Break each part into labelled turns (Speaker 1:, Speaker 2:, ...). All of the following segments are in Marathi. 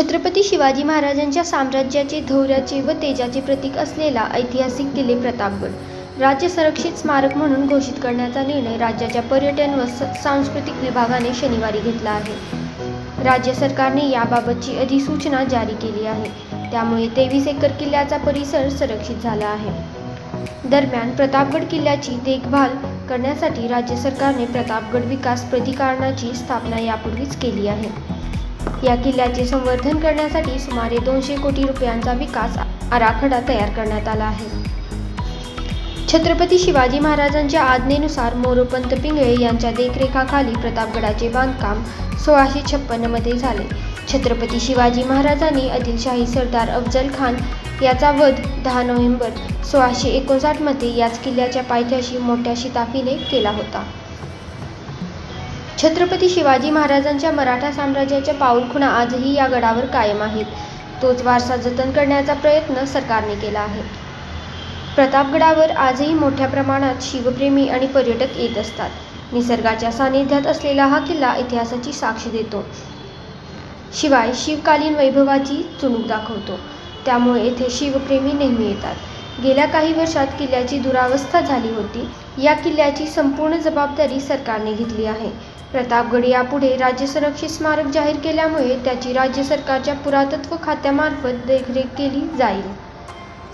Speaker 1: छत्रपती शिवाजी महाराजांच्या साम्राज्याचे, धैर्याचे व तेजाचे प्रतीक असलेला ऐतिहासिक किल्ले प्रतापगड राज्य संरक्षित स्मारक म्हणून घोषित करण्याचा निर्णय राज्याच्या पर्यटन व सांस्कृतिक विभागाने शनिवारी घेतला आहे। राज्य सरकारने याबाबतची अधिसूचना जारी केली आहे। त्यामुळे 23 एकर किल्ल्याचा परिसर संरक्षित झाला आहे। दरम्यान प्रतापगड किल्ल्याची देखभाल करण्यासाठी राज्य सरकारने प्रतापगड विकास प्राधिकरणाची स्थापना यापूर्वीच केली आहे। या किल्ल्याचे संवर्धन करण्यासाठी सुमारे 200 कोटी रुपयांचा विकास आराखडा तयार करण्यात आला आहे। छत्रपती शिवाजी महाराजांच्या आज्ञेनुसार मोरोपंत पिंगळे यांच्या देखरेखीखाली प्रतापगडाचे बांधकाम 1656 मध्ये झाले। छत्रपती शिवाजी महाराजांनी आदिलशाही सरदार अफजल खान याचा वध 10 नोव्हेंबर 1659 मध्ये याच किल्ल्याच्या पायथ्याशी मोठ्या शिताफीने केला होता। छत्रपती शिवाजी महाराजांच्या मराठा साम्राज्याच्या पाऊलखुणा आजही या गडावर कायम आहेत। तोच वारसा जतन करण्याचा प्रयत्न सरकारने केला आहे। प्रतापगडावर आजही मोठ्या प्रमाणात शिवप्रेमी आणि पर्यटक येत असतात। निसर्गाच्या सानिध्यात असलेला हा किल्ला इतिहासाची साक्ष देतो, शिवाय शिवकालीन वैभवाची चुणूक दाखवतो। त्यामुळे येथे शिवप्रेमी नेहमी येतात। गेल्या काही वर्षात किल्ल्याची दुरावस्था झाली होती। या किल्ल्याची संपूर्ण जबाबदारी सरकारने घेतली आहे। प्रतापगड यापुढे राज्य संरक्षित स्मारक जाहीर केल्यामुळे त्याची राज्य सरकारच्या पुरातत्व खात्यामार्फत देखरेख केली जाईल।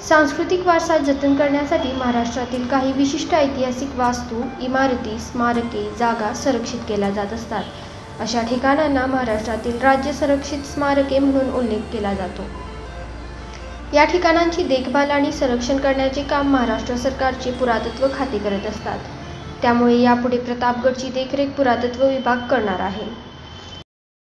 Speaker 1: सांस्कृतिक वारसा जतन करण्यासाठी महाराष्ट्रातील काही विशिष्ट ऐतिहासिक वास्तू, इमारती, स्मारके, जागा संरक्षित केल्या जात असतात। अशा ठिकाणांना महाराष्ट्रातील राज्य संरक्षित स्मारके म्हणून उल्लेख केला जातो। या ठिकाणांची देखभाल आणि संरक्षण करण्याचे काम महाराष्ट्र सरकारचे पुरातत्व खाते करत असतात। त्यामुळे यापुढे प्रतापगडची देखरेख पुरातत्व विभाग करणार आहे।